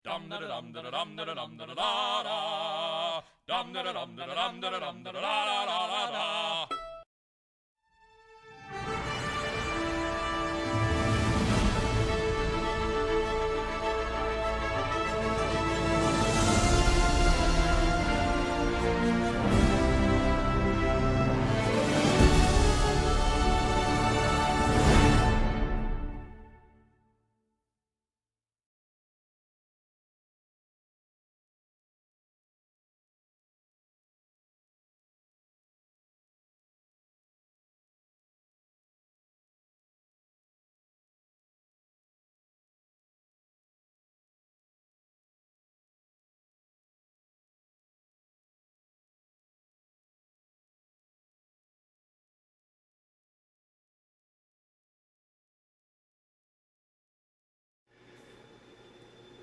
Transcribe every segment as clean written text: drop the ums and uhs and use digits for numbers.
Dum da dum da dum da dum da da da. Dum da dum da dum da dum da da da da.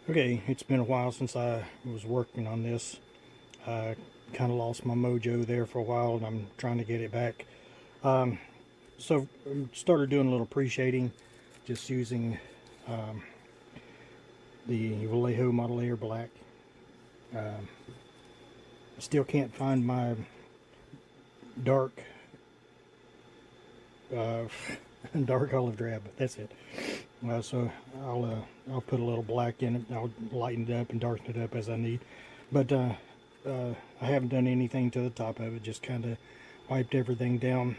Okay, it's been a while since I was working on this. I kind of lost my mojo there for a while, and I'm trying to get it back. So started doing a little pre-shading, just using the Vallejo Model Air Black. I still can't find my dark, uh, dark olive drab. That's it. So I'll put a little black in it. I'll lighten it up and darken it up as I need. But I haven't done anything to the top of it. Just kind of wiped everything down,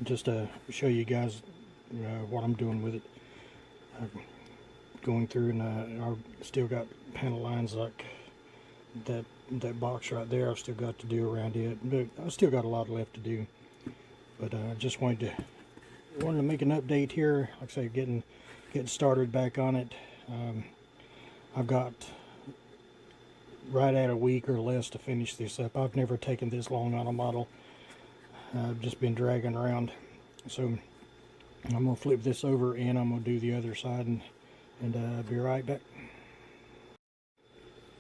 just to show you guys what I'm doing with it. Going through, and I've still got panel lines like that box right there. I've still got to do around it, but I still got a lot left to do. But I just wanted to make an update here. Like I say, getting started back on it. I've got right at a week or less to finish this up. I've never taken this long on a model. I've just been dragging around. So I'm gonna flip this over and I'm gonna do the other side, and be right back.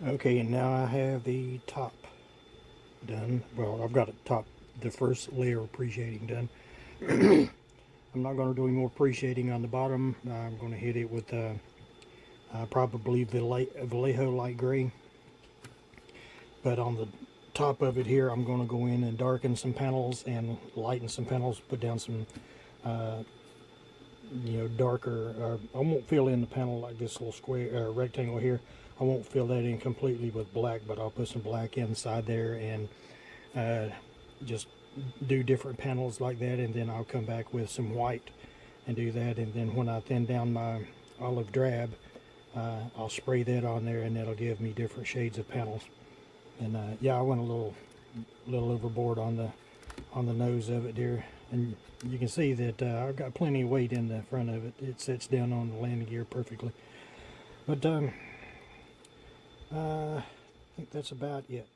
Okay, and now I have the top done. Well, I've got the first layer of pre-shading done. I'm not going to do any more pre-shading on the bottom. I'm going to hit it with probably Vallejo light gray. But on the top of it here, I'm going to go in and darken some panels and lighten some panels, put down some darker. I won't fill in the panel like this little square rectangle here. I won't fill that in completely with black, but I'll put some black inside there and just do different panels like that, and then I'll come back with some white and do that, and then when I thin down my olive drab, I'll spray that on there, and that'll give me different shades of panels. And yeah, I went a little overboard on the nose of it here, and you can see that I've got plenty of weight in the front of it. It sits down on the landing gear perfectly. But I think that's about it.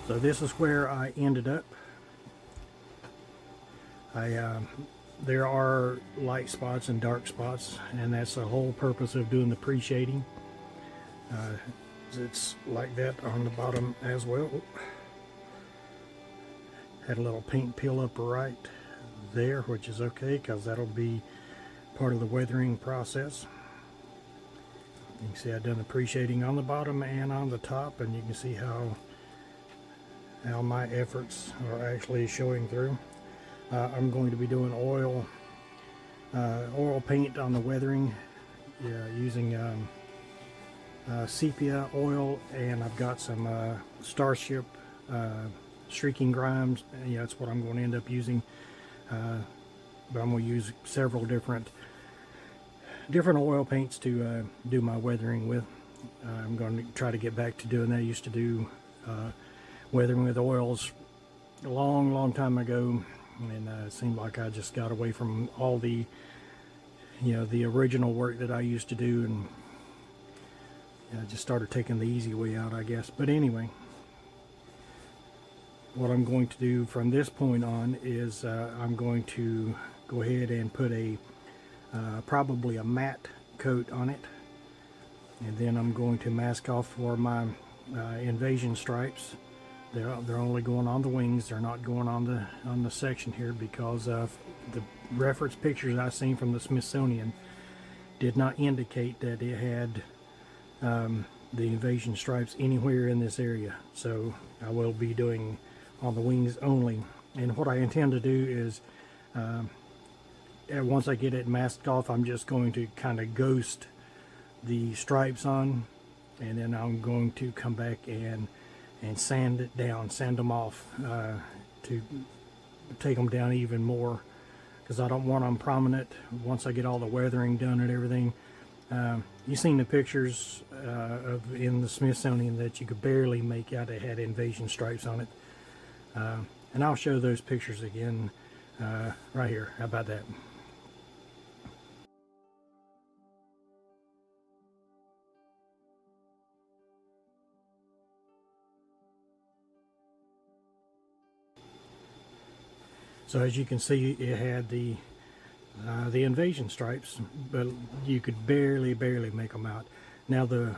So this is where I ended up. There are light spots and dark spots, and that's the whole purpose of doing the pre-shading. It's like that on the bottom as well. Had a little paint peel up right there, which is okay because that'll be part of the weathering process. You can see I've done the pre-shading on the bottom and on the top, and you can see how my efforts are actually showing through. I'm going to be doing oil paint on the weathering, using sepia oil, and I've got some Starship streaking grimes. Yeah, that's what I'm going to end up using. But I'm going to use several different oil paints to do my weathering with. I'm going to try to get back to doing that. I used to do weathering with oils a long time ago, and it seemed like I just got away from all the the original work that I used to do, and I just started taking the easy way out, I guess. But anyway, what I'm going to do from this point on is I'm going to go ahead and put probably a matte coat on it, and then I'm going to mask off for my invasion stripes. They're only going on the wings. They're not going on the section here, because of the reference pictures I've seen from the Smithsonian did not indicate that it had the invasion stripes anywhere in this area. So I will be doing on the wings only. And what I intend to do is once I get it masked off, I'm just going to kind of ghost the stripes on, and then I'm going to come back and sand it down, sand them off to take them down even more, because I don't want them prominent once I get all the weathering done and everything. You've seen the pictures in the Smithsonian that you could barely make out it had invasion stripes on it. And I'll show those pictures again right here. How about that? So as you can see, it had the invasion stripes, but you could barely make them out. Now the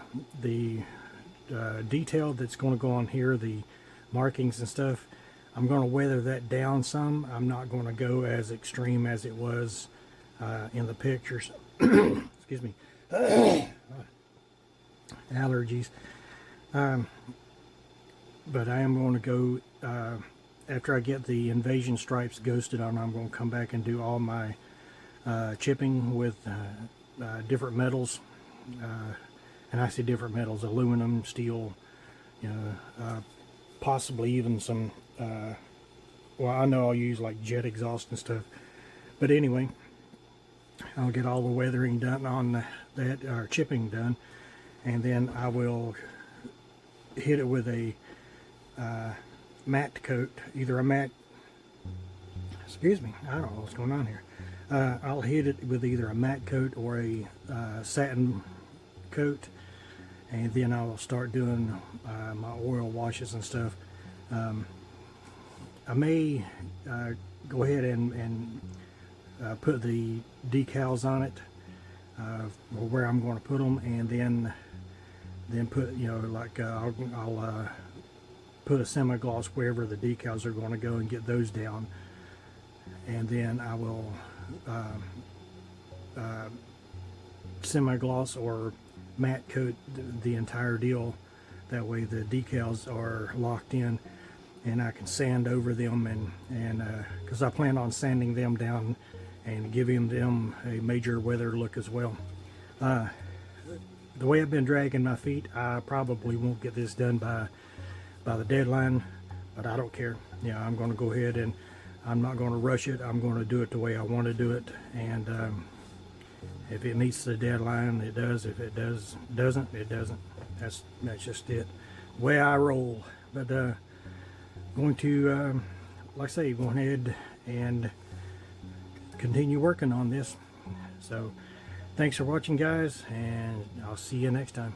detail that's going to go on here, the markings and stuff, I'm going to weather that down some. I'm not going to go as extreme as it was in the pictures. Excuse me. Allergies. But I am going to go, after I get the invasion stripes ghosted on, I'm going to come back and do all my chipping with different metals. And I say different metals: aluminum, steel, possibly even some, well, I know I'll use like jet exhaust and stuff. But anyway, I'll get all the weathering done on that, or chipping done, and then I will hit it with a matte coat, either a matte, excuse me, I don't know what's going on here. I'll hit it with either a matte coat or a satin coat, and then I'll start doing my oil washes and stuff. I may go ahead and put the decals on it, or where I'm going to put them, and then put, like I'll put a semi-gloss wherever the decals are going to go and get those down, and then I will semi-gloss or matte coat the entire deal. That way the decals are locked in, and I can sand over them, and because I plan on sanding them down and giving them a major weather look as well. The way I've been dragging my feet, I probably won't get this done by the deadline, but I don't care. I'm going to go ahead, and I'm not going to rush it. I'm going to do it the way I want to do it, and if it meets the deadline, it does. If it doesn't, it doesn't. That's just it, the way I roll. But going to, like I say, go ahead and continue working on this. So thanks for watching, guys, and I'll see you next time.